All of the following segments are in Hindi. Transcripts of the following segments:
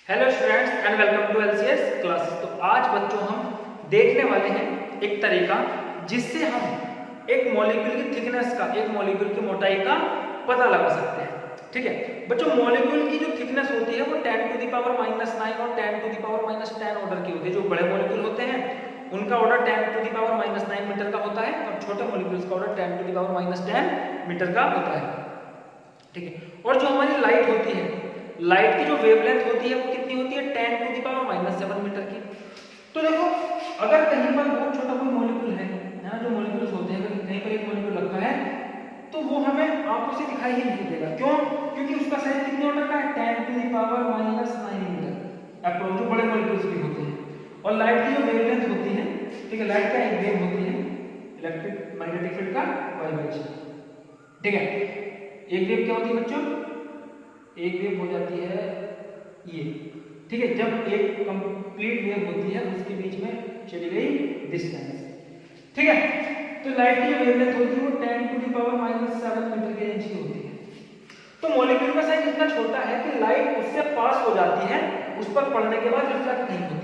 Hello students and welcome to LCS classes. तो आज बच्चों हम देखने वाले हैं एक तरीका जिससे हम एक मॉलिक्यूल की थिकनेस का, एक मॉलिक्यूल की मोटाई का पता लगा सकते हैं। ठीक है बच्चों, मॉलिक्यूल की जो थिकनेस होती है वो 10 टू द पावर -9 और 10 टू द पावर -10 ऑर्डर की होती है। जो बड़े मॉलिक्यूल होते हैं उनका order 10 to the power -9 metre का होता है और छोटे मॉलिक्यूल्स का order 10 to the power -10 metre का होता है। ठीक है, और जो हमारी लाइट होती है, लाइट की जो वेवलेंथ होती है वो कितनी होती है 10 टू द पावर -7 मीटर की। तो देखो अगर कहीं पर बहुत छोटा कोई मॉलिक्यूल है ना, जो मॉलिक्यूल्स होते हैं, अगर कहीं पर एक मॉलिक्यूल रखा है तो वो हमें आंखों से दिखाई ही नहीं देगा। क्यों? क्योंकि उसका साइज कितने ऑर्डर का है 10 to the power -9 metre approx, जो बड़े मॉलिक्यूल्स भी होते हैं। और लाइट की जो वेवलेंथ होती है, ठीक है, लाइट का एक वेव होती है इलेक्ट्रिक मैग्नेटिक फील्ड का वाइब्रेशन। ठीक है, एक वेव क्या होती है बच्चों? एक वेव हो जाती है ये, ठीक है, जब एक कंप्लीट वेव होती है उसके बीच में चली गई डिस्टेंस। ठीक है, तो लाइट की वेवलेंथ होती है वो 10 टू द पावर -7 मीटर के रेंज की होती है। तो मॉलिक्यूल का साइज इतना छोटा है कि लाइट उससे पास हो जाती है, उस पर पड़ने के बाद रिफ्लेक्ट नहीं होती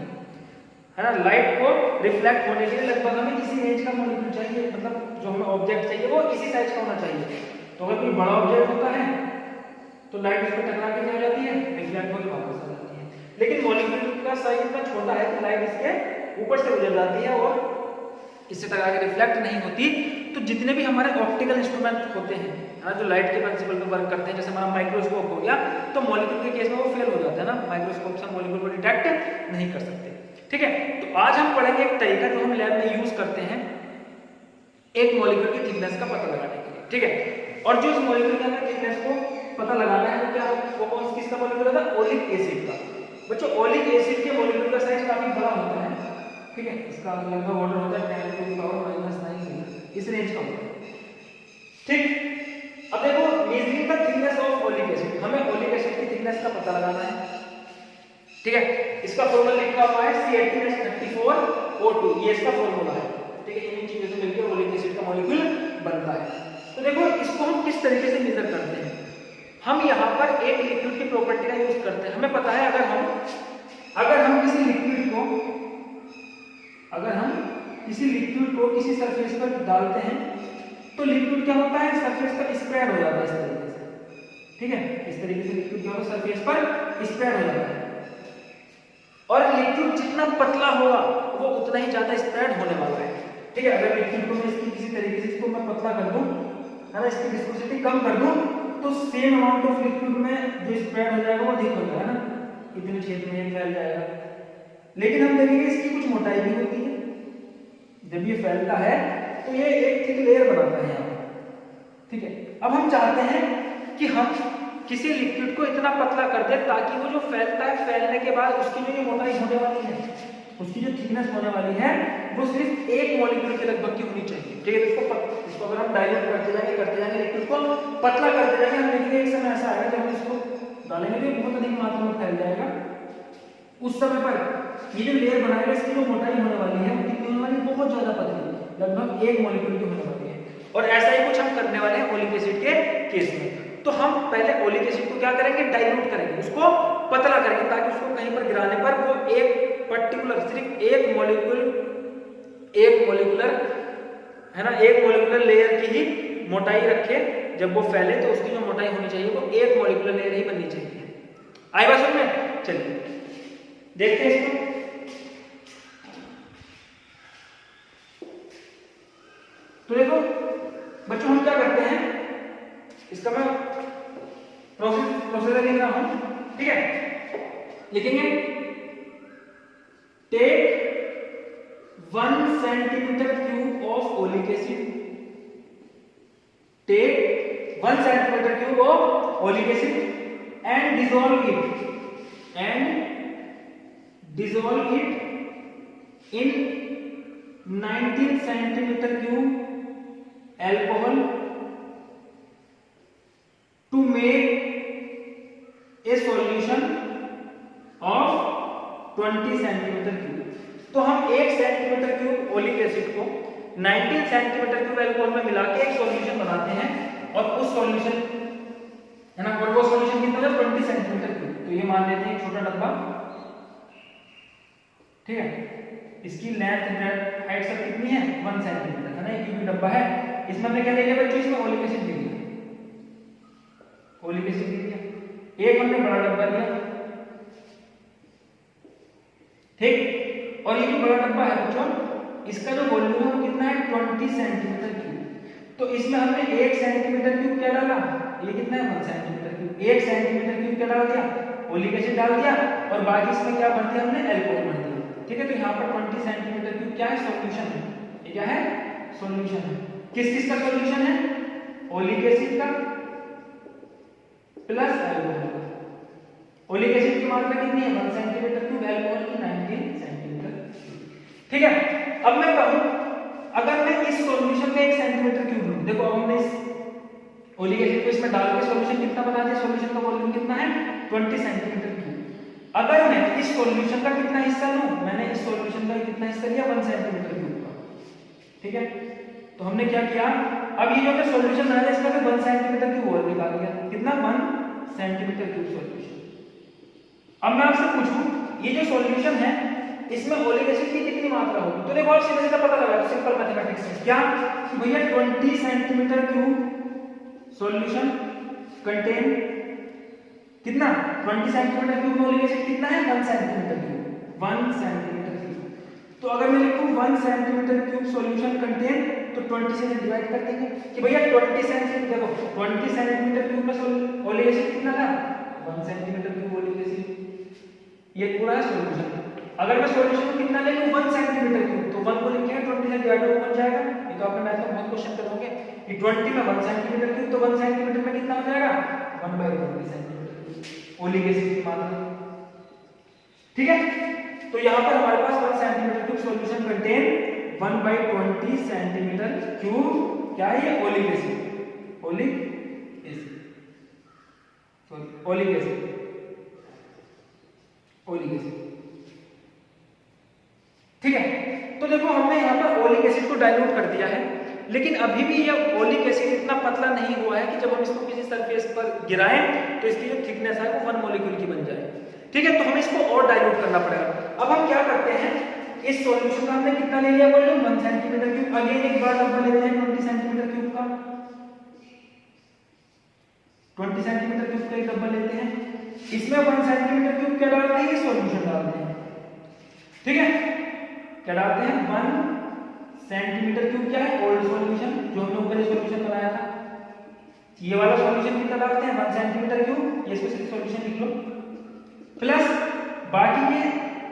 है ना। लाइट को रिफ्लेक्ट होने के लिए लगभग हमें इसी रेंज का मॉलिक्यूल चाहिए, मतलब जो हमें ऑब्जेक्ट चाहिए वो इसी साइज का होना चाहिए। तो अगर कोई बड़ा ऑब्जेक्ट होता है तो लाइट उस पर टकरा के क्या हो जाती है, रिफ्लेक्ट होकर वापस आ जाती है। लेकिन मॉलिक्यूल का साइज इतना छोटा है कि लाइट इसके ऊपर से गुजर जाती है और इससे टकरा के रिफ्लेक्ट नहीं होती। तो जितने भी हमारे ऑप्टिकल इंस्ट्रूमेंट होते हैं ना, जो लाइट के प्रिंसिपल पे वर्क करते हैं, जैसे हमारा माइक्रोस्कोप हो गया, तो मॉलिक्यूल के केस में वो फेल हो जाता है ना, माइक्रोस्कोप से मॉलिक्यूल को डिटेक्ट नहीं कर सकते। ठीक है, तो आज हम पढ़ेंगे एक तरीका जो हम लैब में यूज करते हैं एक मॉलिक्यूल की थिकनेस का पता लगाने के लिए। ठीक है, और जो इस मॉलिक्यूल के अंदर थिकनेस को पता लगाना है वो क्या, वो कौन किसका मॉलिक्यूल होता है? ओलिक एसिड का। बच्चों ओलिक एसिड के मॉलिक्यूल का साइज काफी बड़ा होता है। ठीक है, इसका लगभग ऑर्डर होता है 10 टू द पावर -9 इस रेंज का होता है। ठीक, अब देखो measuring the thickness of oleic acid, हमें ओलिक एसिड की थिकनेस का पता लगाना है। ठीक है, इसका फॉर्मूला लिखा हुआ है C18H34O2, ये इसका फॉर्मूला है। ठीक है, इन चीजों से मिलकर ओलिक एसिड का मॉलिक्यूल बनता है। तो देखो इसको हम किस तरीके से मेजर करते हैं। हम यहाँ पर एक लिक्विड की प्रॉपर्टी का यूज करते हैं। हमें पता है अगर हम किसी लिक्विड को किसी सरफेस पर डालते हैं तो लिक्विड क्या होता है, सरफेस पर स्प्रेड हो जाता है इस तरीके से। ठीक है, इस तरीके से लिक्विड क्या होता है, सरफेस पर स्प्रेड हो जाता है। और लिक्विड जितना पतला होगा वो उतना ही ज्यादा स्प्रेड होने वाला है। ठीक है, अगर लिक्विड को मैं इसकी किसी तरीके से इसको मैं पतला कर दूं, है ना, इसकी विस्कोसिटी कम कर दूं, तो सेम अमाउंट ऑफ लिक्विड में जो स्प्रेड हो जाएगा वो अधिक हो जाएगा ना, इतने क्षेत्र में फैल जाएगा। लेकिन हम देखेंगे इसकी कुछ मोटाई भी होती है। जब ये फैलता है तो ये एक थिक लेयर बनाता है यहाँ पर। ठीक है, अब हम चाहते हैं कि हम किसी लिक्विड को इतना पतला कर दे ताकि वो जो फैलता है, फैलने के बाद उसकी जो मोटाई होने वाली है, उसकी जो थिकनेस होने वाली है वो सिर्फ एक मॉलिक्यूल के लगभग की होनी चाहिए। ठीक है, इसको अगर हम डाइल्यूट करते जाएंगे लिक्विड को पतला करते जाएंगे, हम देखेंगे एक समय ऐसा आएगा जब हम इसको डालेंगे तो बहुत अधिक मात्रा में फैल जाएगा। उस समय पर ये जो लेयर बनाएगा इसकी जो मोटाई होने वाली है वो कितनी होने वाली है, बहुत ज्यादा पतली, लगभग एक मॉलिक्यूल की होने वाली है। और ऐसा ही कुछ हम करने वाले हैं ओलिक एसिड के केस में। तो हम पहले ओलिक एसिड को क्या करेंगे, डाइल्यूट करेंगे, उसको पतला करेंगे ताकि उसको कहीं पर गिराने पर वो एक पर्टिकुलर सिर्फ एक मॉलिक्यूलर है ना, एक मॉलिक्यूलर लेयर की ही मोटाई रखे। जब वो फैले तो उसकी जो मोटाई होनी चाहिए वो एक मॉलिक्यूलर लेयर ही बननी चाहिए। आई बात समझ में? चलिए देखते हैं इसको। तो देखो बच्चों हम क्या करते हैं, इसका मैं प्रोसीजर लिख रहा हूं। ठीक है, लिखेंगे take 1 centimetre cube of oleic acid, take 1 centimetre cube of oleic acid and dissolve it in 19 centimetre cube alcohol to make a solution of 20 centimetre cube. तो हम 1 सेंटीमीटर क्यूब ओलिक एसिड को 19 सेंटीमीटर क्यूब अल्कोहल में मिला के एक सॉल्यूशन बनाते हैं और उस सॉल्यूशन है ना, और वो सॉल्यूशन कितना है 20 सेंटीमीटर क्यूब। तो ये मान लेते हैं एक छोटा डब्बा ठीक है, इसकी लेंथ ब्रेड्थ हाइट सब कितनी है 1 सेंटीमीटर है ना, क्योंकि डब्बा है। इसमें हमने क्या ले लिया बच्चों, इसमें ओलिक एसिड ले लिया, ओलिक एसिड ले लिया। एक हमने बड़ा डब्बा लिया, ठीक, और ये जो बड़ा डब्बा है बच्चों, इसका जो वॉल्यूम है वो कितना है 20 सेंटीमीटर क्यूब। तो इसमें हमने 1 सेंटीमीटर क्यूब क्या डाला, ये कितना है 1 सेंटीमीटर क्यूब, 1 सेंटीमीटर क्यूब क्या डाल दिया, ओलिक एसिड डाल दिया, और बाकी इसमें क्या भर दिया हमने, अल्कोहल भर दिया। ठीक है, तो यहाँ पर 20 सेंटीमीटर क्यूब क्या है, सॉल्यूशन है। ये क्या है, सॉल्यूशन है। किस किस का सॉल्यूशन है, ओलिक एसिड का प्लस अल्कोहल का। ओलिक एसिड की मात्रा कितनी है 1 सेंटीमीटर क्यूब, अल्कोहल की 19 सेंटीमीटर क्यूब। ठीक है, अब मैं कहूं अगर मैं इस सॉल्यूशन में 1 सेंटीमीटर क्यूब लूं, देखो अब हमने इस ओलिक एसिड को इसमें डाल के सॉल्यूशन कितना बना दिया, सॉल्यूशन का वॉल्यूम कितना है 20 सेंटीमीटर क्यूब। अगर मैं इस सॉल्यूशन का कितना हिस्सा लूं, मैंने इस सॉल्यूशन का कितना हिस्सा लिया 1 सेंटीमीटर क्यूब का। ठीक है, तो हमने क्या किया, अब ये जो हमने सॉल्यूशन बनाया इसका तो 1 सेंटीमीटर क्यूब और निकाल दिया, कितना 1 सेंटीमीटर क्यूब सॉल्यूशन। अब मैं आपसे पूछूं ये जो सॉल्यूशन है इसमें ओलिक एसिड की कितनी मात्रा होगी, तो देखो आप सीधे सीधा पता लगा, सिंपल मैथमेटिक्स है क्या कि भैया 20 सेंटीमीटर क्यूब सॉल्यूशन कंटेन कितना 20 सेंटीमीटर क्यूब में ओलिक एसिड कितना है 1 सेंटीमीटर क्यूब, 1 सेंटीमीटर क्यूब। तो अगर मैं लिखूं 1 सेंटीमीटर क्यूब सॉल्यूशन कंटेन, तो 20 से डिवाइड कर देंगे कि भैया 20 सेंटीमीटर, देखो 20 सेंटीमीटर क्यूब में ओलिक एसिड कितना था 1 सेंटीमीटर क्यूब ओलिक एसिड, ये पूरा सॉल्यूशन। अगर मैं सॉल्यूशन कितना ले लूं 1 सेंटीमीटर क्यूब, तो 1 को लिखेंगे 20 से डिवाइड हो बन जाएगा। ये तो आपने मैथ में बहुत क्वेश्चन करोगे कि 20 में 1 सेंटीमीटर क्यूब, तो 1 सेंटीमीटर में कितना हो जाएगा 1/20 सेंटीमीटर क्यूब ओलिक एसिड की मात्रा। ठीक है, तो यहां पर हमारे पास 1 centimetre cube solution contain 1/20 centimetre cube क्या है, ये oleic acid, oleic acid, sorry oleic acid, oleic acid. ठीक है, तो देखो हमने यहाँ पर ओलिक एसिड को डाइल्यूट कर दिया है, लेकिन अभी भी ये ओलिक एसिड इतना पतला नहीं हुआ है कि जब हम इसको किसी सरफेस पर गिराएं तो इसकी जो थिकनेस है वो 1 मॉलिक्यूल की बन जाए। ठीक है, तो हमें इसको और डाइल्यूट करना पड़ेगा। अब हम क्या करते हैं, इस सॉल्यूशन का हमने कितना ले लिया वॉल्यूम 1 सेंटीमीटर क्यूब, अगेन एक बार डब्बा लेते हैं 20 सेंटीमीटर क्यूब का, 20 सेंटीमीटर क्यूब का एक डब्बा लेते हैं, इसमें 1 सेंटीमीटर क्यूब क्या डालते हैं, सॉल्यूशन डालते हैं। ठीक है, क्या डालते हैं 1 सेंटीमीटर क्यूब क्या है, ओल्ड सॉल्यूशन, जो हमने ऊपर सॉल्यूशन बनाया था, ये वाला सॉल्यूशन कितना डालते हैं 1 सेंटीमीटर क्यूब, ये स्पेशल सॉल्यूशन लिख लो, प्लस बाकी के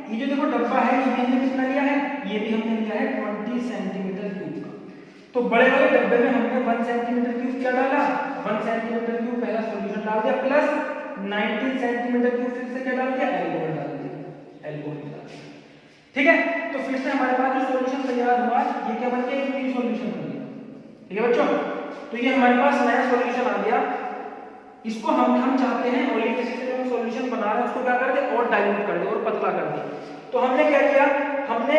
ये जो देखो डब्बा है ये हमने कितना लिया है, ये भी हमने लिया है 20 सेंटीमीटर क्यूब का। तो बड़े वाले डब्बे में हमने 1 सेंटीमीटर क्यूब क्या डाला, 1 सेंटीमीटर क्यूब पहला सॉल्यूशन डाल दिया, प्लस 19 सेंटीमीटर क्यूब फिर से क्या डाल दिया, अल्कोहल डाल दिया, अल्कोहल डाल दिया। ठीक है, तो फिर से हमारे पास जो सॉल्यूशन तैयार हुआ ये क्या बन गया, एक न्यू सॉल्यूशन बन गया। ठीक है बच्चों, तो ये हमारे पास नया सॉल्यूशन आ गया। इसको हम चाहते हैं ओलिक एसिड से जो सॉल्यूशन बना रहे हैं उसको क्या कर दे, और डाइल्यूट कर दे और पतला कर दे। तो हमने क्या किया, हमने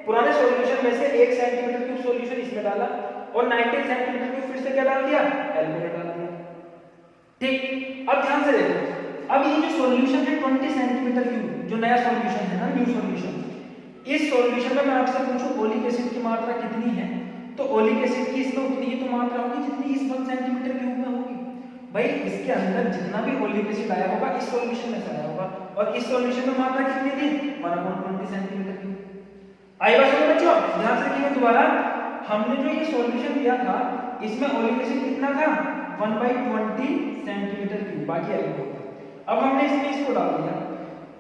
पुराने सॉल्यूशन में से 1 सेंटीमीटर क्यूब सॉल्यूशन इसमें डाला और 19 सेंटीमीटर क्यूब फिर से क्या डाल दिया, अल्कोहल डाल दिया। ठीक, अब ध्यान से देखो, अब ये जो सॉल्यूशन है 20 सेंटीमीटर क्यूब, जो नया सॉल्यूशन है ना, न्यू सॉल्यूशन, इस सॉल्यूशन में मैं आपसे पूछूं ओलिक एसिड की मात्रा कितनी है, तो ओलिक एसिड की इसमें उतनी ही तो मात्रा होगी जितनी इस 1 सेंटीमीटर क्यूब में होगी। भाई इसके अंदर जितना भी ओलिक एसिड आया होगा इस सॉल्यूशन में से आया होगा, और इस सॉल्यूशन में मात्रा कितनी थी 1/20 सेंटीमीटर क्यूब। आई बात समझ बच्चों, ध्यान से रखिए दोबारा, हमने जो ये सॉल्यूशन दिया था इसमें ओलिक एसिड कितना था 1/20 सेंटीमीटर क्यूब, बाकी अल्कोहल था। अब हमने इसमें इसको डाल दिया,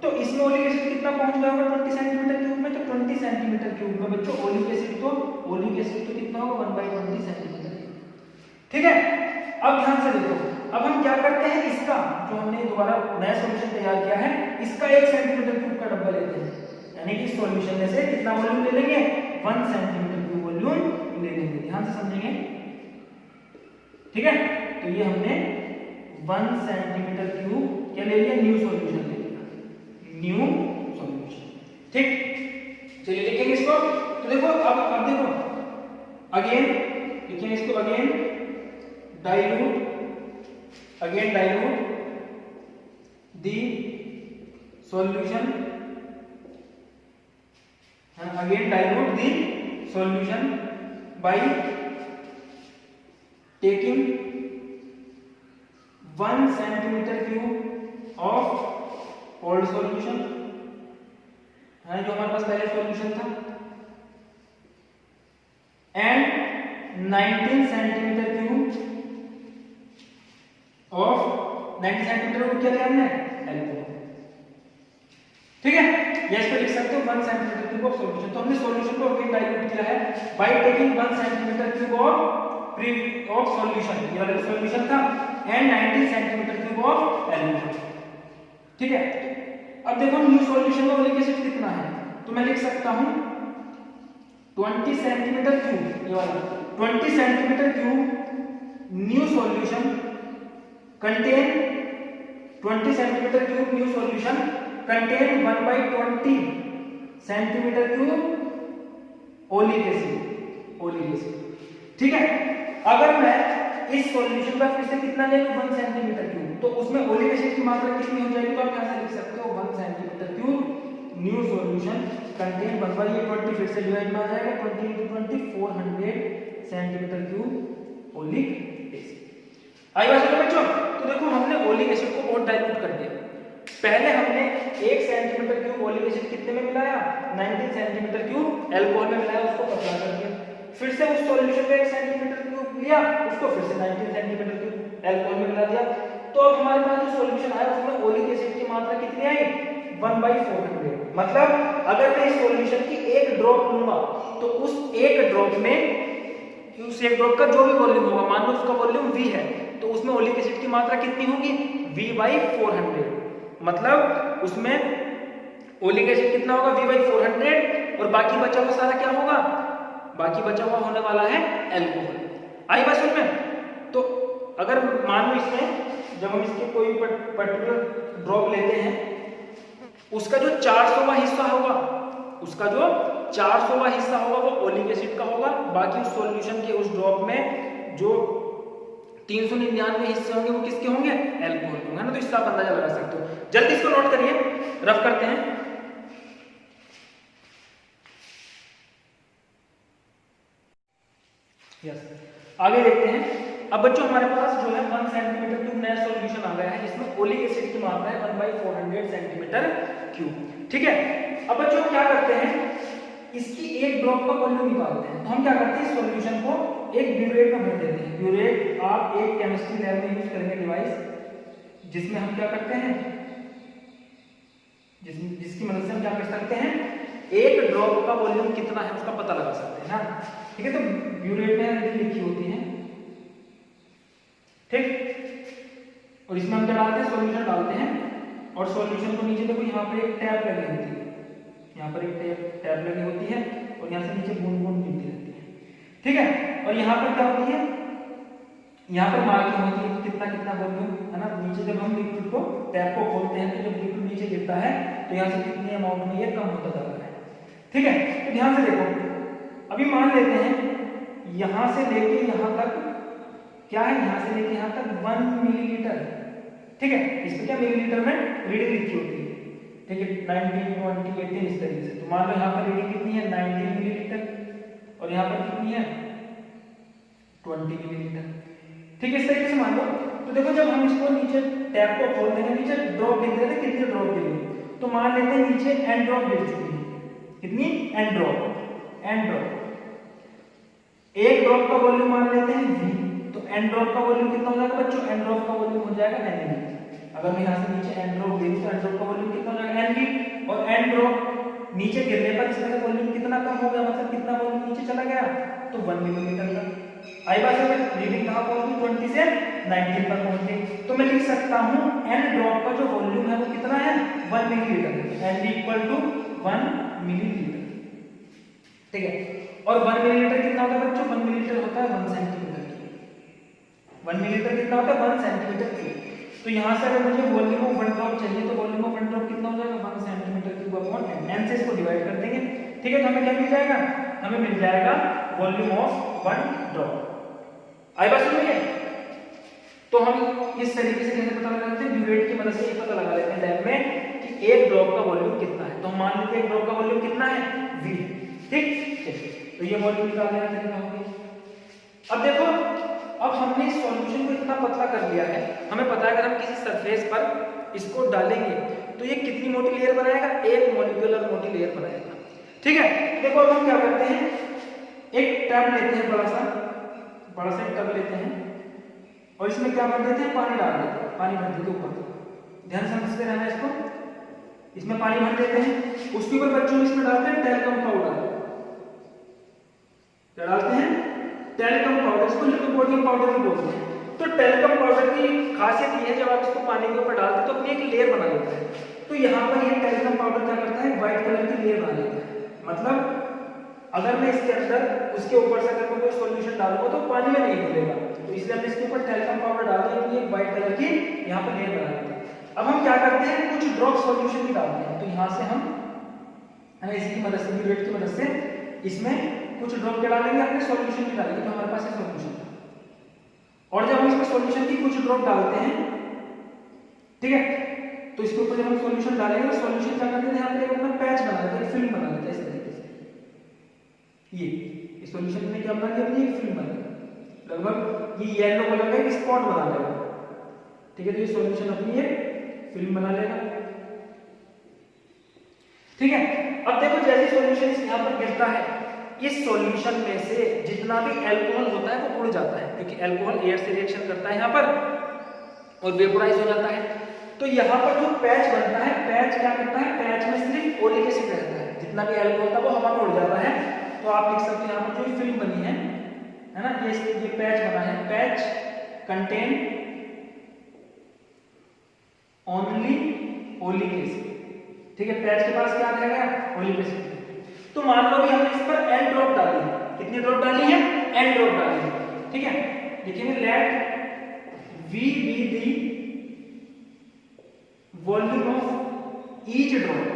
तो इसमें ओलिक एसिड कितना पहुंच गया होगा 20 सेंटीमीटर क्यूब में, तो 20 सेंटीमीटर क्यूब में बच्चों ओलिक एसिड तो कितना होगा 1/20 सेंटीमीटर क्यूब। ठीक है, अब ध्यान से देखो, अब हम क्या करते हैं, इसका जो हमने दोबारा नया सॉल्यूशन तैयार किया है इसका 1 सेंटीमीटर क्यूब का डब्बा लेते हैं, यानी कि इस सॉल्यूशन में से कितना वॉल्यूम ले लेंगे 1 सेंटीमीटर क्यूब वॉल्यूम ले लेंगे। ध्यान से समझेंगे, ठीक है, तो ये हमने 1 सेंटीमीटर क्यूब क्या ले लिया, न्यू सॉल्यूशन ले लिया, न्यू सॉल्यूशन। ठीक, चलिए लिखेंगे इसको। तो देखो अब देखो अगेन लिखेंगे इसको, again dilute the solution again dilute the solution by taking 1 centimeter cube of cold solution है जो हमारे पास पहले सॉल्यूशन था and 19 centimetre cube of 90 centimetre cube क्या लिया हमने एल्कोहल। ठीक है, या इसको लिख सकते हो 1 सेंटीमीटर क्यूब ऑफ सॉल्यूशन। तो हमने सॉल्यूशन को अगेन डाइल्यूट किया है by taking 1 centimetre cube of solution, ये वाला सॉल्यूशन था, and 90 centimetre cube of alcohol. ठीक है, अब देखो न्यू सॉल्यूशन में ओलिक एसिड कितना है, तो मैं लिख सकता हूं 20 सेंटीमीटर क्यूब, ये वाला 20 centimetre cube new solution contain 20 centimetre cube new solution contain 1/20 centimetre cube oleic acid. ठीक है, अगर मैं इस सॉल्यूशन का फिर से कितना ले लूं 1 सेंटीमीटर क्यूब, तो उसमें ओलिक एसिड की मात्रा कितनी हो जाएगी, तो आप यहां से लिख सकते हो 1 centimetre cube new solution contain 1/20 फिर से डिवाइड में आ जाएगा 20 × 20 400 सेंटीमीटर क्यूब ओलिक एसिड। आई बात समझ बच्चों? तो देखो हमने ओलिक एसिड को और डाइल्यूट कर दिया। पहले हमने 1 सेंटीमीटर क्यूब ओलिक एसिड कितने में मिलाया, 19 सेंटीमीटर क्यूब अल्कोहल में मिलाया, उसको पतला कर दिया। फिर से उस सॉल्यूशन में 1 सेंटीमीटर क्यूब लिया, उसको फिर से 19 सेंटीमीटर क्यूब अल्कोहल में मिला दिया। तो अब हमारे पास जो सॉल्यूशन आया उसमें ओलिक एसिड की मात्रा कितनी आई 1/400। मतलब अगर मैं इस सॉल्यूशन की एक ड्रॉप लूंगा तो उस एक ड्रॉप में उस एक ड्रॉप का जो भी वॉल्यूम होगा, मान लो उसका वॉल्यूम V है, तो उसमें ओलिक एसिड की मात्रा कितनी होगी V/400। मतलब उसमें ओलिक एसिड कितना होगा V/400 और बाकी बचा हुआ सारा क्या होगा, बाकी बचा हुआ होने वाला है अल्कोहल। आई बात समझ में? तो अगर मान लो इसमें जब हम इसके कोई पर्टिकुलर ड्रॉप लेते हैं, उसका जो 400वां हिस्सा होगा, उसका जो 400वां हिस्सा होगा वो ओलिक एसिड का होगा, बाकी उस सॉल्यूशन के उस ड्रॉप में जो 399 हिस्से होंगे वो किसके होंगे, अल्कोहल के होंगे ना। तो इसका आप अंदाजा लगा सकते हो। जल्दी इसको नोट करिए, रफ करते हैं। यस, आगे देखते हैं। अब बच्चों हमारे पास जो है 1 सेंटीमीटर क्यूब नया सॉल्यूशन आ गया है जिसमें ओलिक एसिड की मात्रा है 1/400 सेंटीमीटर क्यूब। ठीक है, अब बच्चों क्या करते हैं, इसकी एक ड्रॉप का वॉल्यूम निकालते हैं। तो हम क्या करते हैं, सॉल्यूशन को एक ब्यूरेट में भर देते हैं। ब्यूरेट आप एक केमिस्ट्री लैब में यूज करेंगे डिवाइस, जिसमें हम क्या करते हैं, जिसकी मदद से हम क्या कर सकते हैं, एक ड्रॉप का वॉल्यूम कितना है उसका पता लगा सकते हैं ना। ठीक है, तो ब्यूरेट में लिखी होती है, ठीक, और इसमें हम क्या डालते हैं, सॉल्यूशन डालते हैं, और सॉल्यूशन को नीचे देखो यहाँ पर एक टैप लगी होती है, यहाँ पर एक टैप लगी होती है, और यहाँ से नीचे बूंद बूंद गिरती रहती है। ठीक है, और यहाँ पर क्या होती है, यहाँ पर मार्किंग होती है कितना कितना वॉल्यूम है ना। नीचे जब हम लिक्विड को टैप को खोलते हैं तो जब लिक्विड नीचे गिरता है तो यहाँ से कितने अमाउंट में ये कम होता जा रहा है। ठीक है, तो ध्यान से देखो, अभी मान लेते हैं यहाँ से लेके यहाँ तक क्या है, यहाँ से लेके यहाँ तक 1 मिलीलीटर। ठीक है, इस पे क्या मिलीलीटर में रीडिंग लिखी होती है। ठीक है, 19, 20, 18 इस तरीके से। तो मान लो यहाँ पर रीडिंग कितनी है 19 मिलीलीटर और यहाँ पर कितनी है 20 मिलीलीटर। ठीक है, इस तरीके से मान लो। तो देखो जब हम इसको नीचे टैप को खोल देंगे, नीचे ड्रॉप गिर रहे थे, कितनी ड्रॉप गिरी, तो मान लेते हैं नीचे एन ड्रॉप गिर चुकी है। कितनी, एन ड्रॉप। एक ड्रॉप का वॉल्यूम मान लेते हैं V, तो एन ड्रॉप का वॉल्यूम कितना हो जाएगा बच्चों, एन ड्रॉप का वॉल्यूम हो जाएगा NV। अगर मैं यहाँ से नीचे एन ड्रॉप गिरी तो एन ड्रॉप का वॉल्यूम कितना हो जाएगा NV, और एन ड्रॉप नीचे गिरने पर इसका वॉल्यूम कितना कम हो गया, मतलब कितना वॉल्यूम नीचे चला गया, तो 1 मिलीमीटर का। आई बात समझ, रीडिंग कहाँ पहुंच गई 20 से 19 पर पहुंच गई। तो मैं लिख सकता हूँ एन ड्रॉप का जो वॉल्यूम है वो कितना है 1 millilitre, n equal to 1 millilitre. ठीक है, और 1 मिलीलीटर कितना होता है बच्चों, 1 मिलीलीटर होता है 1 सेंटीमीटर क्यूब। 1 मिलीलीटर कितना होता है 1 सेंटीमीटर क्यूब। तो यहाँ से अगर मुझे वॉल्यूम ऑफ 1 ड्रॉप चाहिए तो वॉल्यूम ऑफ 1 ड्रॉप कितना हो जाएगा 1 सेंटीमीटर क्यूब अपॉन n से इसको डिवाइड कर देंगे। ठीक है, तो हमें क्या मिल जाएगा, हमें मिल जाएगा वॉल्यूम ऑफ 1 ड्रॉप। आई बात समझ में? तो हम इस तरीके से कैसे पता लगाते हैं, ब्यूरेट की मदद से ये पता लगा लेते हैं लैब में कि एक ड्रॉप का वॉल्यूम कितना है। तो हम मान लेते हैं एक ड्रॉप का वॉल्यूम कितना है V, ठीक। तो ये मॉलिक्यूल निकालने का तरीका हो गया। अब देखो, अब हमने इस सॉल्यूशन को इतना पतला कर लिया है, हमें पता है अगर हम किसी सरफेस पर इसको डालेंगे तो ये कितनी मोटी लेयर बनाएगा, एक मॉलिक्यूलर मोटी लेयर बनाएगा। ठीक है, देखो अब हम क्या करते हैं, एक टब लेते हैं, बड़ा सा एक टब लेते हैं और इसमें क्या कर देते हैं, पानी डाल देते हैं, पानी भर देते ऊपर, ध्यान समझते रहना इसको। इसमें पानी भर देते हैं, उसके ऊपर बच्चों इसमें डालते हैं टैल्कम पाउडर। क्या डालते हैं, टैल्कम पाउडर, इसको लिपोपोडियम पाउडर भी बोलते हैं। तो टैल्कम पाउडर की खासियत ये है, जब आप इसको पानी के ऊपर डालते हैं तो अपनी एक लेयर बना लेता है। तो यहाँ पर ये टैल्कम पाउडर क्या करता है, व्हाइट कलर की लेयर बना लेता है। मतलब अगर मैं इसके अंदर उसके ऊपर से अगर मैं कोई सॉल्यूशन डालूंगा तो पानी में नहीं घुलेगा, तो इसलिए हमने इसके ऊपर टैल्कम पाउडर डाल दिया, तो ये व्हाइट कलर की यहाँ पर लेयर बना लेते हैं। अब हम क्या करते हैं, कुछ ड्रॉप सॉल्यूशन भी डालते हैं। तो यहाँ से हम इसकी मदद से, ब्यूरेट की मदद से इसमें कुछ ड्रॉप क्या डालेंगे, अपने सॉल्यूशन भी डालेंगे, तो हमारे पास ये सॉल्यूशन है। और जब हम इसमें सॉल्यूशन की कुछ ड्रॉप डालते हैं, ठीक है, तो इसके ऊपर जब हम सॉल्यूशन डालेंगे तो सॉल्यूशन क्या करते हैं, यहाँ पे अपना पैच बना लेते हैं, फिल्म बना लेते हैं इस तरीके से। ये सॉल्यूशन में क्या बना दिया, अपनी एक फिल्म बना लेगा, लगभग ये येलो कलर का एक स्पॉट बना लेगा। ठीक है, तो ये सॉल्यूशन अपनी एक फिल्म बना लेगा। ठीक है, अब देखो जैसे सॉल्यूशन यहाँ पर गिरता है, इस सॉल्यूशन में से जितना भी अल्कोहल होता है वो उड़ जाता है, क्योंकि अल्कोहल एयर से रिएक्शन करता है यहाँ पर और वेपोराइज हो जाता है। तो यहाँ पर जो पैच बनता है, पैच क्या करता है, पैच में सिर्फ ओलिक एसिड रहता है, जितना भी अल्कोहल था वो हवा में उड़ जाता है। तो आप लिख सकते हैं यहाँ पर जो फिल्म बनी है ना, ये पैच बना है, patch contain only oleic acid. ठीक है, पैच के पास क्या रहेगा, ओलिक एसिड। तो मान लो कि हमने इस पर N ड्रॉप डाली है, कितनी ड्रॉप डाली है, N ड्रॉप डाली है। ठीक है, लिखेंगे let V be the volume of each drop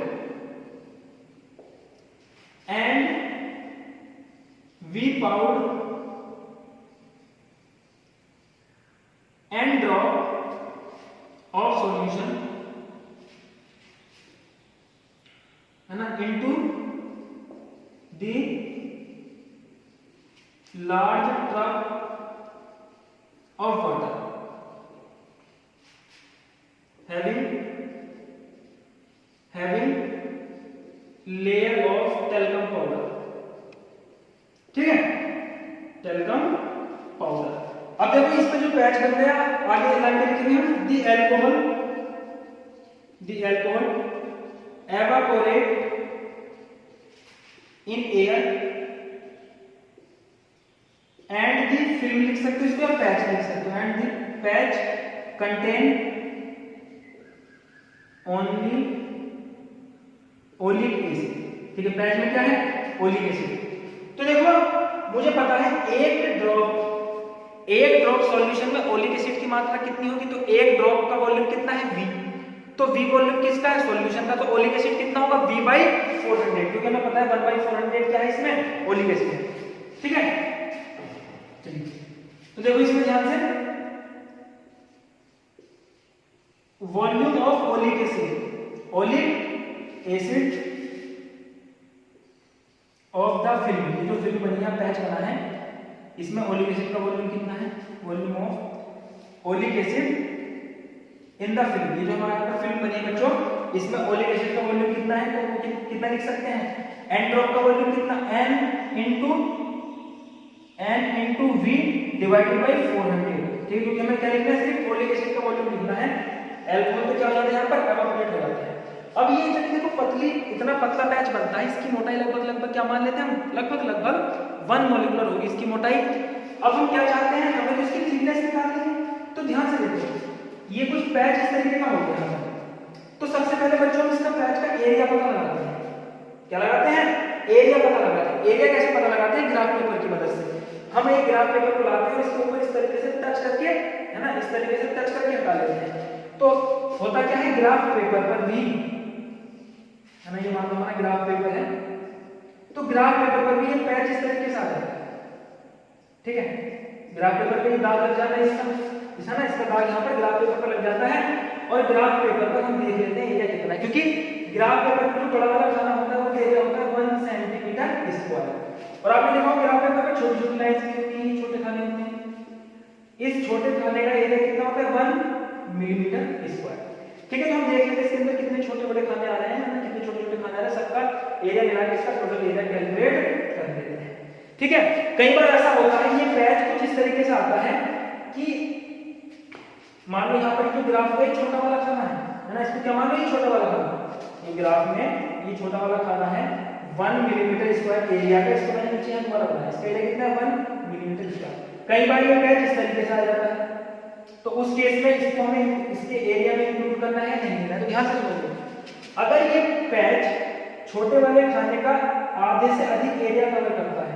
and V पाउड N ड्रॉप ऑफ सॉल्यूशन, है ना, into the large tub of water having layer of talcum powder। ठीक है, talcum powder। अब देखो इस पे जो पैच बन गया, आगे लाइन में लिखेंगे हम the alcohol evaporate in air and the film लिख सकते हो, इसको पैच लिख सकते हो, and the patch contain only oleic acid. ठीक है, पैच में क्या है, ओलिक एसिड। तो देखो मुझे पता है एक ड्रॉप सॉल्यूशन में ओलिक एसिड की मात्रा कितनी होगी, तो एक ड्रॉप का वॉल्यूम कितना है, V। तो V वॉल्यूम किसका है, सॉल्यूशन का, तो ओलिक एसिड कितना होगा, V/400, क्योंकि हमें पता है 1/400 क्या है, इसमें ओलिक एसिड है। ठीक है, चलिए तो देखो इसमें ध्यान से, volume of oleic acid of the film, ये जो फिल्म बनी है, पैच बना है, इसमें ओलिक एसिड का वॉल्यूम कितना है, volume of oleic acid in the film. ये जो हमारा फिल्म बनी है बच्चों, इसमें ओलिक एसिड का वॉल्यूम कितना है, तो वो कितना लिख सकते हैं, N ड्रॉप का वॉल्यूम कितना, N into V divided by 400। ठीक है, क्योंकि हमें क्या लिखना है, सिर्फ ओलिक एसिड का वॉल्यूम लिखना है, अल्कोहल तो क्या हो जाता है यहाँ पर, एवापोरेट हो जाता है। अब ये जब देखो पतली, इतना पतला पैच बनता है, इसकी मोटाई लगभग क्या मान लेते हैं हम, लगभग 1 मोलिकुलर होगी इसकी मोटाई। अब हम क्या चाहते हैं, हमें तो इसकी थिकनेस निकालनी है। तो ध्यान से देखो, ये कुछ पैच इस तरीके का हो गया, तो सबसे पहले बच्चों हम इसका पैच का एरिया पता लगाते हैं। क्या लगाते हैं, एरिया पता लगाते हैं। एरिया कैसे पता लगाते हैं, ग्राफ पेपर की मदद से। हम एक ग्राफ पेपर को लाते हैं और इसके ऊपर इस तरीके से टच करके, है ना, इस तरीके से टच करके हटा लेते हैं। तो होता क्या है, ग्राफ पेपर पर भी, है ना, ये मान लो हमारा ग्राफ पेपर है, तो ग्राफ पेपर पर भी ये पैच इस तरीके से आ जाता है। ठीक है, ग्राफ पेपर पे दाग लग जाता है इसका, है ना, इसका दाग यहाँ पर ग्राफ पेपर पर लग जाता है, और ग्राफ पेपर पर हम देख लेते हैं एरिया कितना है, क्योंकि ग्राफ पेपर में जो बड़ा वाला खाना होता है वो एरिया होता है 1 सेंटीमीटर स्क्वायर। और आपने देखा ग्राफ पेपर में छोटी छोटी लाइंस भी होती है, छोटे खाने होते हैं। इस छोटे खाने का एरिया कितना होता है 1 मिलीमीटर स्क्वायर। ठीक है, तो हम देख लेते हैं इसके अंदर कितने छोटे बड़े खाने आ रहे हैं, हमें कितने छोटे छोटे खाने आ रहे हैं, सबका एरिया मिला के इसका टोटल एरिया कैलकुलेट कर देते हैं। ठीक है, कई बार ऐसा होता है ये पैच कुछ इस तरीके से आता है कि मान लो यहाँ पर जो ग्राफ का छोटा वाला खाना है ना, इसको क्या मान लो ये छोटा वाला खाना, ये ग्राफ में ये छोटा वाला खाना है 1 मिलीमीटर स्क्वायर एरिया का, इसको मैंने नीचे यहाँ वाला बनाया, इसका एरिया कितना है 1 मिलीमीटर स्क्वायर। कई बार ये पैच इस तरीके से आ जाता है, तो उस केस में इसको हमें इसके एरिया में इंक्लूड करना है नहीं करना है। तो ध्यान से समझिए, अगर ये पैच छोटे वाले खाने का आधे से अधिक एरिया कवर करता है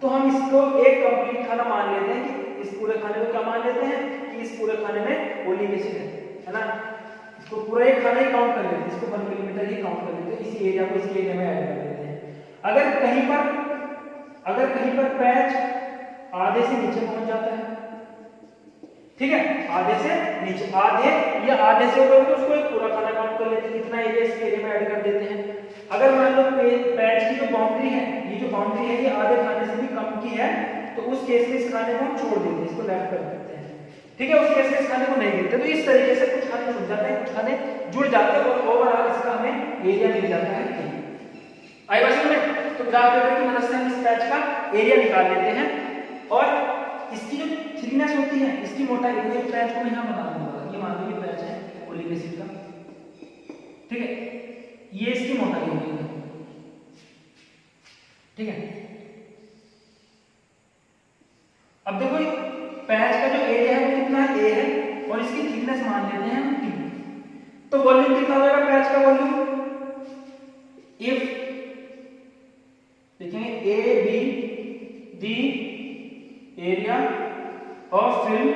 तो हम इसको एक कंप्लीट खाना मान लेते हैं कि इस पूरे खाने को क्या मान लेते हैं कि इस पूरे खाने में ओलिक एसिड है ना, इसको पूरा एक खाना ही काउंट कर लेते हैं, इसको 1 मिलीमीटर ही काउंट कर लेते हैं, इसी एरिया को इसके एरिया में ऐड कर लेते हैं। अगर कहीं पर पैच आधे से नीचे पहुंच जाता है, ठीक है, आधे से नीचे, आधे से ऊपर तो उसको एक पूरा खाना काउंट कर लेते हैं, कितना एरिया इसके एरिया में ऐड कर देते हैं। अगर मान लो पैच की जो बाउंड्री है, ये जो बाउंड्री है ये आधे खाने से भी कम की है, तो उस केस में इस खाने को हम छोड़ देते हैं, इसको लेफ्ट कर देते हैं। ठीक है, उस केस में इस खाने को नहीं गिनते। तो इस तरीके से कुछ खाने छूट जाते हैं, कुछ खाने जुड़ जाते हैं और ओवरऑल इसका हमें एरिया मिल जाता है। आई बात समझ में? तो ग्राफ पेपर की मदद से हम इस पैच का एरिया निकाल लेते हैं और इसकी जो थिकनेस होती है, इसकी मोटाई, ये पैच को मैं यहाँ बना दूंगा, ये मान लो ये पैच है ओलिक एसिड का, ठीक है, ये इसकी मोटाई होगी, ठीक है। अब देखो पैच का जो एरिया है वो कितना है, a है, और इसकी थिकनेस मान लेते हैं हम t। तो वॉल्यूम कितना हो जाएगा पैच का वॉल्यूम, इफ देखेंगे a b the area of film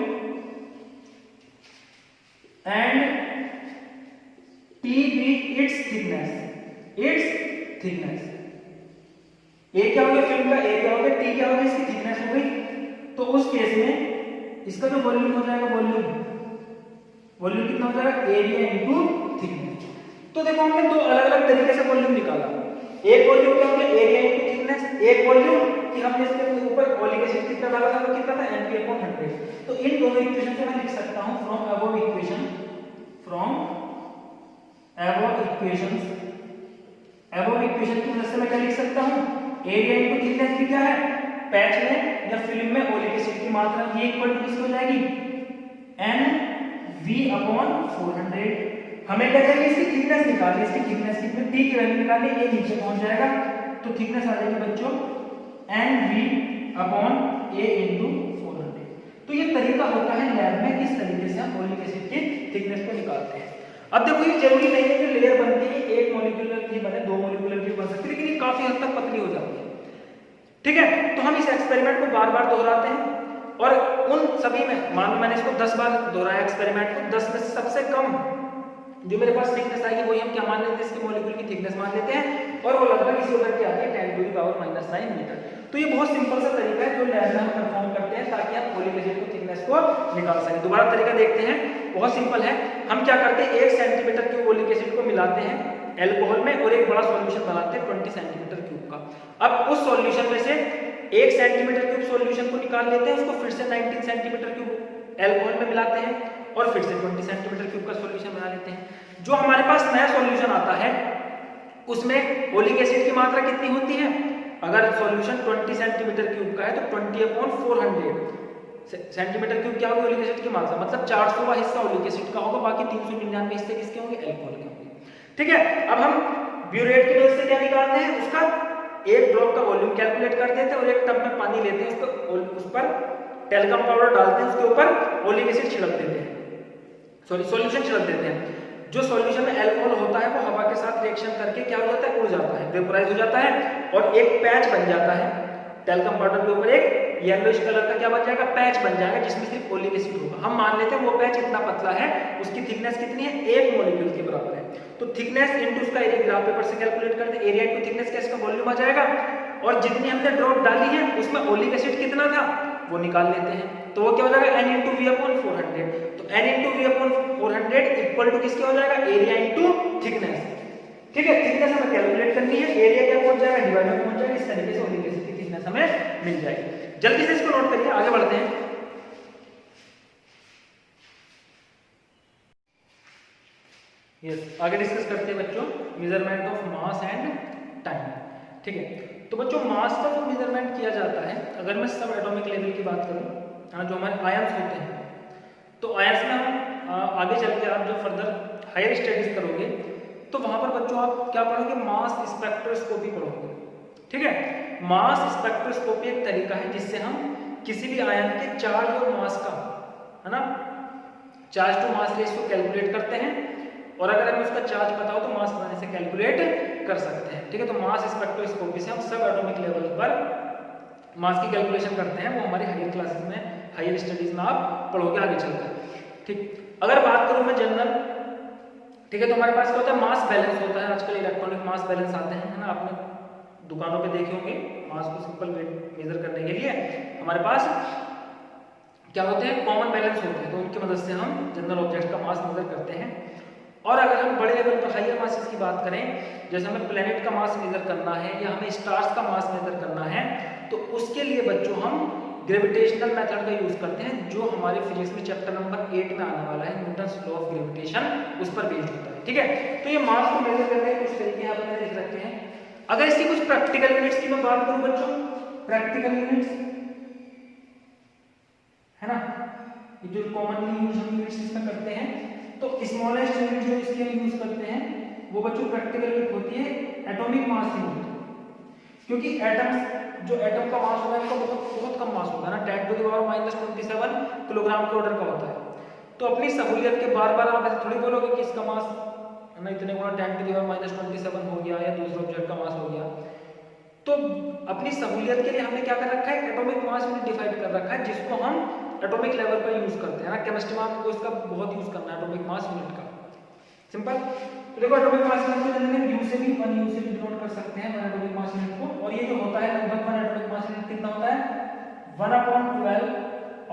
and t be its thickness, a क्या हो गया फिल्म का, a क्या हो गया, t क्या हो गया इसकी थिकनेस हो गई। तो उस केस में इसका जो वॉल्यूम हो जाएगा, वॉल्यूम कितना हो जाएगा, एरिया इनटू थिकनेस। तो देखो हमने दो अलग अलग तरीके से वॉल्यूम निकाला, एक वॉल्यूम क्या हो गया एरिया इनटू थिकनेस, एक वॉल्यूम कि हमने इसके ऊपर ओलिक एसिड कितना डाला था, वो कितना था NP/100। तो इन दोनों इक्वेशन को मैं लिख सकता हूं फ्रॉम अबव इक्वेशंस की मदद से मैं क्या लिख सकता हूं, एरिया इनटू थिकनेस की क्या है, पैच में या फिल्म में ओलिक एसिड की मात्रा, ये इक्वल टू किसकी हो जाएगी, NV/400। हमें क्या चाहिए, इसकी थिकनेस निकालनी, इसकी थिकनेस कितनी, t की वैल्यू निकालनी, ये नीचे पहुंच जाएगा, तो थिकनेस आ जाएगी बच्चों NV/A/400। तो ये तरीका होता है लैब में किस तरीके से हम ओलिक एसिड की थिकनेस को निकालते हैं। अब देखो ये जरूरी नहीं है कि लेयर बनती है एक मॉलिक्यूलर की बने, दो मॉलिक्यूलर की बन सकती है, लेकिन ये काफी हद तक पतली हो जाती है। ठीक है, तो हम इस एक्सपेरिमेंट को बार बार दोहराते हैं और उन सभी में, मान लो मैंने इसको 10 बार दोहराया एक्सपेरिमेंट को, 10 में सबसे कम जो मेरे पास थिकनेस आएगी वही हम क्या मान लेते हैं, इसके मॉलिक्यूल की थिकनेस मान लेते हैं, और वो लगभग इसी होकर के आती है 10⁻⁻⁹ मीटर। तो ये बहुत सिंपल सा तरीका है जो लैब में हम परफॉर्म करते हैं ताकि हम ओलिक एसिड की थिकनेस को निकाल सकें। दोबारा तरीका देखते हैं, बहुत सिंपल है। हम क्या करते हैं, 1 सेंटीमीटर क्यूब ओलिक एसिड को मिलाते हैं एल्कोहल में और एक बड़ा सॉल्यूशन बनाते हैं 20 सेंटीमीटर क्यूब का। अब उस सॉल्यूशन में से 1 सेंटीमीटर क्यूब सॉल्यूशन को निकाल लेते हैं, उसको फिर से 19 सेंटीमीटर क्यूब एल्कोहल में मिलाते हैं और फिर से 20 सेंटीमीटर क्यूब का सॉल्यूशन बना लेते हैं। जो हमारे पास नया सॉल्यूशन आता है उसमें ओलिक एसिड की मात्रा कितनी होती है, अगर सॉल्यूशन 20 सेंटीमीटर क्यूब का है तो 20/400 सेंटीमीटर क्यूब क्या होगी ओलिक एसिड की मात्रा, मतलब 400वां हिस्सा ओलिक एसिड का होगा, बाकी 399 हिस्से किसके होंगे, अल्कोहल के होंगे। ठीक है, अब हम ब्यूरेट की मदद से क्या निकालते हैं, उसका एक ड्रॉप का वॉल्यूम कैलकुलेट कर देते हैं और एक टब में पानी लेते हैं, उसको उस पर टेल्कम पाउडर डालते हैं, उसके ऊपर ओलिक एसिड छिड़क देते हैं, सॉल्यूशन छिड़क देते हैं। जो सॉल्यूशन में अल्कोहल होता है वो हवा के साथ रिएक्शन करके क्या हो जाता है, उड़ जाता है, वेपोराइज हो जाता है और एक पैच बन जाता है। टेल्कम पाउडर के ऊपर एक येलोइश कलर का क्या बन जाएगा, पैच बन जाएगा जिसमें सिर्फ ओलिक एसिड होगा। हम मान लेते हैं वो पैच इतना पतला है, उसकी थिकनेस कितनी है, 1 मॉलिक्यूल के बराबर है। तो थिकनेस इनटू उसका एरिया ग्राफ पेपर से कैलकुलेट करते हैं, एरिया इनटू थिकनेस का इसका वॉल्यूम आ जाएगा और जितनी हमने ड्रॉप डाली है उसमें ओलिक एसिड कितना था वो निकाल लेते हैं, तो वो क्या हो जाएगा N/V/400। तो N/V/400 इक्वल टू किसके हो जाएगा, एरिया इनटू थिकनेस। ठीक है, थिकनेस हमें कैलकुलेट करनी है, एरिया क्या पहुंच जाएगा, डिवाइड में पहुंच जाएगा, इस तरीके से ओरिक एसिड की थिकनेस हमें मिल जाएगी। जल्दी से इसको नोट करिए, आगे बढ़ते हैं। आगे डिस्कस करते हैं बच्चों measurement of mass and time. ठीक है, तो बच्चों मास का जो मेजरमेंट किया जाता है, अगर मैं सब एटॉमिक लेवल की बात करूं, जो हमारे आयंस होते हैं, तो आयंस में हम आगे चल के आप जब फर्दर हायर स्टडीज करोगे तो वहां पर बच्चों आप क्या पढ़ोगे, मास स्पेक्ट्रोस्कोपी पढ़ोगे। ठीक है, मास स्पेक्ट्रोस्कोपी एक तरीका है जिससे हम किसी भी आयन के चार्ज और मास का, है ना, charge to mass ratio calculate करते हैं, और अगर हमें उसका चार्ज पता हो तो मास बनाने से कैलकुलेट कर सकते हैं। ठीक है, तो मास स्पेक्ट्रोस्कोपी से हम सब एटॉमिक लेवल पर मास की कैलकुलेशन करते हैं, वो हमारी हायर क्लासेस में, हायर स्टडीज में आप पढ़ोगे आगे चलकर। ठीक, अगर बात करूं मैं जनरल, ठीक है, तो हमारे पास क्या होता है, मास बैलेंस होता है। आजकल इलेक्ट्रॉनिक मास बैलेंस आते हैं, है ना, आपने दुकानों पे देखे होंगे। मास को सिंपल मेजर करने के लिए हमारे पास क्या होते हैं, कॉमन बैलेंस होते हैं, तो उनकी मदद से हम जनरल ऑब्जेक्ट का मास मेजर करते हैं। और अगर हम बड़े लेवल पर हायर मासेस की बात करें, जैसे हमें प्लेनेट का मास मेजर करना है या हमें स्टार्स का मास मेजर करना है, तो उसके लिए बच्चों हम ग्रेविटेशनल मेथड का यूज करते हैं, जो हमारे फिजिक्स में चैप्टर नंबर 8 में आने वाला है, न्यूटन्स लॉ ऑफ ग्रेविटेशन, उस पर बेस्ड होता है। ठीक है, तो ये मास को मेजर करने के कुछ तरीके आपने देख रखे हैं। अगर इसकी कुछ प्रैक्टिकल यूनिट्स की मैं बात करूं बच्चों, प्रैक्टिकल यूनिट्स, है ना, ये जो कॉमनली यूज हम यूनिट्स इसमें करते हैं, तो स्मॉलेस्ट यूनिट जो इसके हम यूज करते हैं वो बच्चों प्रैक्टिकल यूनिट होती है एटॉमिक मास यूनिट, क्योंकि एटम्स, जो एटम का मास होता है उसका बहुत कम मास होता है ना, 10⁻⁻27 किलोग्राम के ऑर्डर का होता है। तो अपनी सहूलियत के बार बार आप ऐसे थोड़ी बोलोगे कि इसका मास, है ना, इतने गुना 10⁻⁻27 हो गया या दूसरे ऑब्जेक्ट का मास हो गया। तो अपनी सहूलियत के लिए हमने क्या कर रखा है, एटॉमिक मास यूनिट डिफाइन कर रखा है, जिसको हम एटॉमिक लेवल पर यूज करते हैं ना। केमिस्ट्री में आपको इसका बहुत यूज करना है एटॉमिक मास यूनिट का, सिंपल। तो देखो एटॉमिक मास यूनिट को जनरली यू से भी डिनोट कर सकते हैं, वन एटॉमिक मास यूनिट को, और ये जो होता है लगभग वन एटॉमिक मास यूनिट कितना होता है, 1/12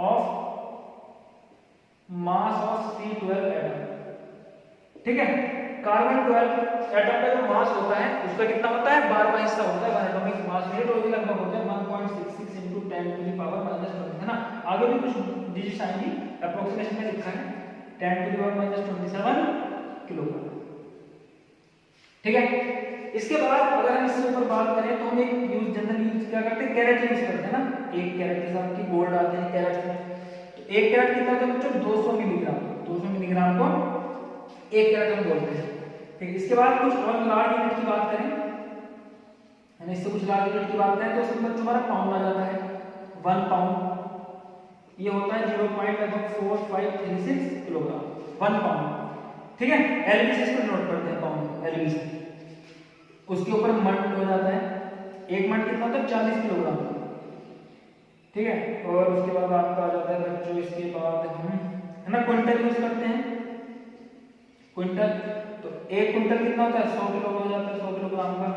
of mass of C12 atom. ठीक है, कार्बन 12 एटम का जो मास होता है उसका कितना होता है, 12वां हिस्सा होता है वन एटॉमिक मास यूनिट, और ये लगभग होता है 1.66 × 10⁻⁻⁻⁻। है ना, आगे भी कुछ डिजिट्स आएंगी, अप्रोक्सीमेशन में लिखा है 10⁻⁻27 किलोग्राम। ठीक है, इसके बाद अगर हम इससे ऊपर बात करें तो हम एक जनरल यूज क्या करते हैं, कैरेट यूज करते हैं ना। एक कैरेट के साथ की गोल्ड आते हैं कैरेट में, तो एक कैरेट कितना होता है बच्चों, 200 मिलीग्राम। 200 मिलीग्राम को एक कैरेट हम बोलते हैं। ठीक है, इसके बाद कुछ और लार्ज यूनिट की बात करें, है ना, इससे कुछ लार्ज यूनिट की बात करें तो इसमें बच्चों हमारा पाउंड आ जाता है, 1 पाउंड, ये होता है 0.4536 किलोग्राम, 1 पाउंड। ठीक है, एलबी से इसको नोट करते हैं, पाउंड एलबी से। उसके ऊपर मण हो जाता है, एक मण कितना होता है, 40 किलोग्राम। ठीक है, और उसके बाद आपका आ जाता है बच्चों, इसके बाद हम, है ना, क्विंटल यूज करते हैं, क्विंटल। तो एक क्विंटल कितना होता है, 100 किलो हो जाता है, 100 किलोग्राम का।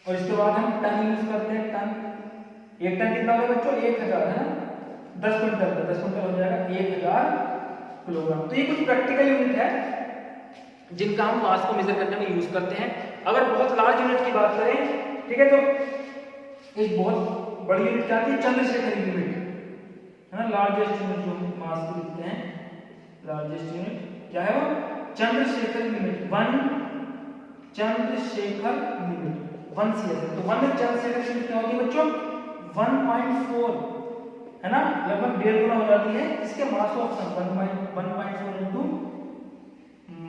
और इसके बाद हम टन यूज करते हैं, टन। एक टन कितना होगा बच्चों, 1000, है ना, 10 क्विंटल का 10 क्विंटल हो जाएगा 1000 किलोग्राम। तो ये कुछ प्रैक्टिकल यूनिट है जिनका हम मास को मेजर करने में यूज करते हैं। अगर बहुत लार्ज यूनिट की बात करें, ठीक है, तो एक बहुत बड़ी यूनिट क्या आती है, चंद्रशेखर यूनिट, है ना, लार्जेस्ट यूनिट जो मास को लिखते हैं, लार्जेस्ट यूनिट क्या है वो, Chandrashekhar unit, 1 Chandrashekhar unit, 1 CS। तो 1 चंद्रशेखर यूनिट क्या होती है बच्चों, 1.4, है ना, लगभग 1.5 गुना हो जाती है इसके mass of sun, 1.4 into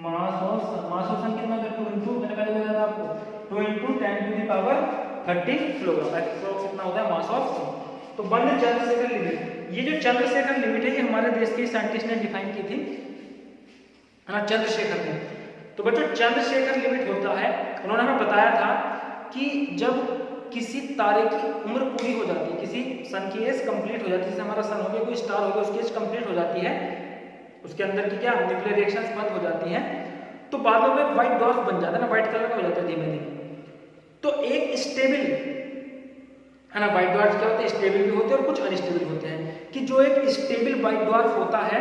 mass of sun. Mass of sun कितना होता है, 2 इनटू, मैंने पहले बताया था आपको, 2 इनटू 10⁻30 किलोग्राम, एप्रोक्स इतना होता है मास ऑफ सन। तो 1 चंद्रशेखर लिमिट, ये जो चंद्रशेखर लिमिट है ये हमारे देश के साइंटिस्ट ने डिफाइन की थी, है ना, चंद्रशेखर ने। तो बच्चों चंद्रशेखर लिमिट होता है, उन्होंने हमें बताया था कि जब किसी तारे की उम्र पूरी हो जाती है, किसी सन की एज कंप्लीट हो जाती है, जैसे हमारा सन हो गया, कोई स्टार हो गया, उसकी एज कंप्लीट हो जाती है, उसके अंदर की क्या न्यूक्लियर रिएक्शंस बंद हो जाती हैं, तो बाद में वो व्हाइट डॉर्फ बन जाता है ना, व्हाइट कलर का हो जाता है धीमे धीमे। तो एक स्टेबल, है ना, व्हाइट डॉर्फ क्या होते हैं, स्टेबल भी होते हैं और कुछ अनस्टेबल होते हैं, कि जो एक स्टेबल व्हाइट डॉर्फ होता है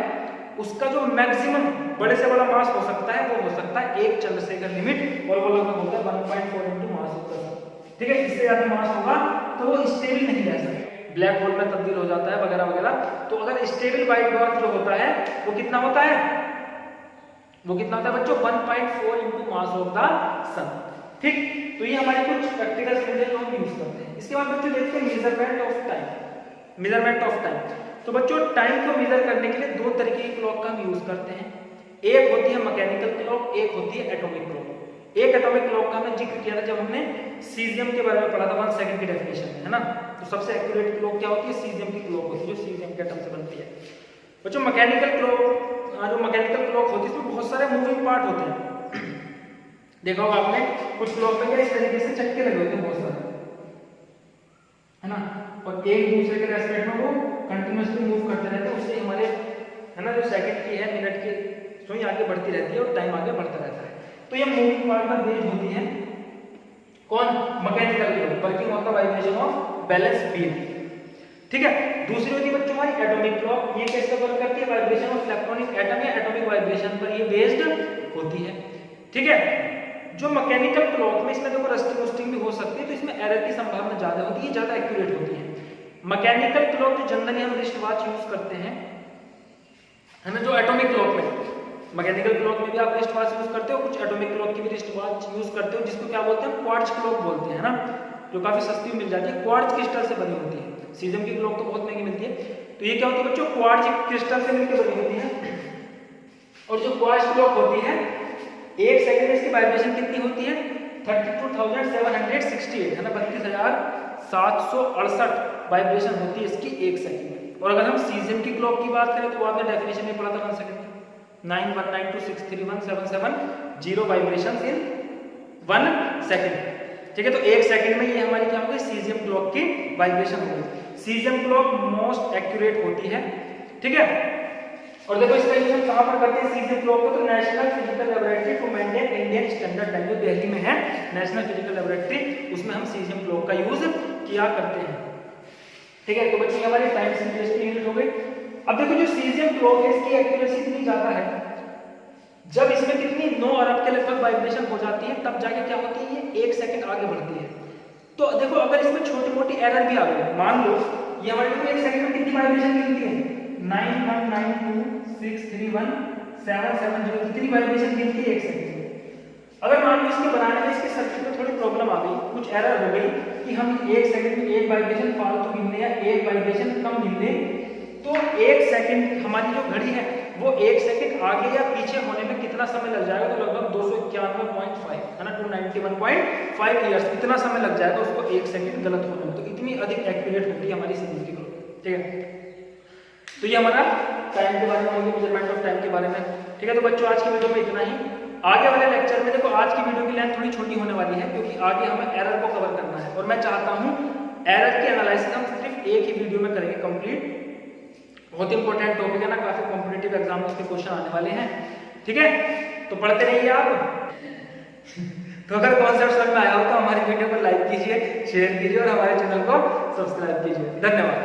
उसका जो मैक्सिमम बड़े से बड़ा मास हो सकता है वो हो सकता सकता है 1 चंद्रशेखर लिमिट, और वो लगभग होता है 1.4 इंटू मास ऑफ द सन। ठीक है, इससे ज्यादा मास होगा तो वो स्टेबल नहीं रह सकता, ब्लैक होल में तब्दील हो जाता है वगैरह वगैरह। तो अगर स्टेबल व्हाइट डॉर्फ जो होता है वो कितना होता है, वो कितना होता है बच्चों 1.4 इंटू मास ऑफ द सन। ठीक, तो ये हमारे कुछ प्रैक्टिकल स्किल्स जो हम यूज करते हैं। इसके बाद बच्चों देखते हैं measurement of time. Measurement of time, तो बच्चों टाइम को मेजर करने के लिए 2 तरीके की क्लॉक का हम यूज करते हैं। एक होती है मैकेनिकल क्लॉक, एक होती है एटॉमिक क्लॉक। एक एटॉमिक क्लॉक का हमने जिक्र किया था जब हमने सीजियम के बारे में पढ़ा था 1 सेकंड की डेफिनेशन में, है ना। तो सबसे एक्यूरेट क्लॉक क्या होती है, सीजियम की क्लॉक होती है, जो सीजियम के एटम से बनती है। बच्चों मैकेनिकल क्लॉक, जो मैकेनिकल क्लॉक होती है उसमें बहुत सारे मूविंग पार्ट होते हैं। देखा होगा आपने कुछ क्लॉक में क्या इस तरीके से चक्के लगे होते हैं बहुत सारे, है ना, और एक दूसरे के रेस्पेक्ट में वो कंटिन्यूअसली मूव करते रहते हैं। उससे हमारे, है ना, जो सेकंड की है, मिनट की सुई आगे बढ़ती रहती है और टाइम आगे बढ़ता रहता है। तो ये मूविंग पार्ट पर बेस्ड होती है कौन, mechanical clock, working on the vibration of balance wheel. ठीक है, दूसरी होती है बच्चों हमारी एटॉमिक क्लॉक। ये कैसे वर्क करती है, वाइब्रेशन ऑफ इलेक्ट्रॉनिक एटम या एटॉमिक वाइब्रेशन पर ये बेस्ड होती है। ठीक है, जो मैकेनिकल क्लॉक में इसमें देखो रस्टिंग वस्टिंग भी हो सकती है, तो इसमें एरर की संभावना ज्यादा होती है, ज्यादा एक्यूरेट होती है। मैकेनिकल क्लॉक जो जनरली हम रिस्ट वॉच यूज करते हैं, है ना, जो एटॉमिक क्लॉक में, मैकेनिकल क्लॉक में भी आप रिस्ट वॉच यूज करते हो, कुछ एटॉमिक क्लॉक की भी रिस्ट वॉच यूज करते हो, जिसको क्या बोलते हैं, क्वार्ट्ज क्लॉक बोलते हैं, है ना, जो काफी सस्ती मिल जाती है, क्वार्ट्ज क्रिस्टल से बनी होती है। सीजियम की क्लॉक तो बहुत महंगी मिलती है। तो ये क्या होती है बच्चों, क्वार्ट्ज क्रिस्टल से मिलकर बनी होती है। और जो क्वार्ट्ज क्लॉक होती है, एक सेकंड में इसकी वाइब्रेशन कितनी होती है, 32,768, है ना, 32,768 वाइब्रेशन होती है इसकी एक सेकंड में। और अगर हम सीजियम की क्लॉक की बात करें तो आपने डेफिनेशन में पढ़ा था 1 सेकंड में 9192631770 वाइब्रेशंस इन 1 सेकंड। ठीक है, तो एक सेकंड में ये हमारी क्या होगी, सीजियम क्लॉक की वाइब्रेशन होगी। सीजियम क्लॉक मोस्ट एक्यूरेट होती है। ठीक है, और देखो इसका यूज हम कहां पर करते हैं सीजियम क्लॉक को, तो National Physical Laboratory to maintain Indian Standard Time, जो दिल्ली में है नेशनल फिजिकल लैबोरेटरी, उसमें हम सीजियम क्लॉक का यूज किया करते हैं। ठीक है, तो बच्चों हमारी टाइम सिंपलिसिटी यूनिट हो गई। अब देखो जो सीजियम क्लॉक है इसकी एक्यूरेसी इतनी ज्यादा है, जब इसमें कितनी 9 अरब के लगभग वाइब्रेशन हो जाती है तब जाके क्या होती है, ये 1 सेकंड आगे बढ़ती है। तो देखो अगर इसमें छोटी मोटी एरर भी आ गई, मान लो ये हमारे को 1 सेकंड में कितनी वाइब्रेशन मिलती है, 9192631770, इतनी वाइब्रेशन मिलती है 1 सेकंड में। अगर मान लो इसके बनाने में इसके सर्किट में थोड़ी प्रॉब्लम आ गई, कुछ एरर हो गई कि हम 1 सेकंड में एक वाइब्रेशन फालतू गिन लें या एक वाइब्रेशन कम गिन लें, तो 1 सेकंड हमारी जो घड़ी है वो 1 सेकंड आगे या पीछे होने में कितना समय लग जाएगा, तो लगभग 291.5, है ना, 291.5 इयर्स, इतना समय लग जाएगा उसको 1 सेकंड गलत होने में। तो इतनी अधिक एक्यूरेट होती है हमारी सीजियम की क्लॉक। ठीक है, तो ये हमारा टाइम के बारे में हो गया, मेजरमेंट ऑफ टाइम के बारे में। ठीक है, तो बच्चों आज की वीडियो में इतना ही। आगे वाले लेक्चर में देखो आज की वीडियो की लेंथ थोड़ी छोटी होने वाली है, क्योंकि आगे हमें एरर को कवर करना है और मैं चाहता हूं एरर की एनालिसिस हम सिर्फ एक ही वीडियो में करेंगे कंप्लीट। बहुत इंपॉर्टेंट टॉपिक है ना, काफी कॉम्पिटिटिव एग्जाम में उसके क्वेश्चन आने वाले हैं। ठीक है, तो पढ़ते रहिए आप। तो अगर कॉन्सेप्ट समझ में आया हो तो हमारी वीडियो को लाइक कीजिए, शेयर कीजिए और हमारे चैनल को सब्सक्राइब कीजिए। धन्यवाद।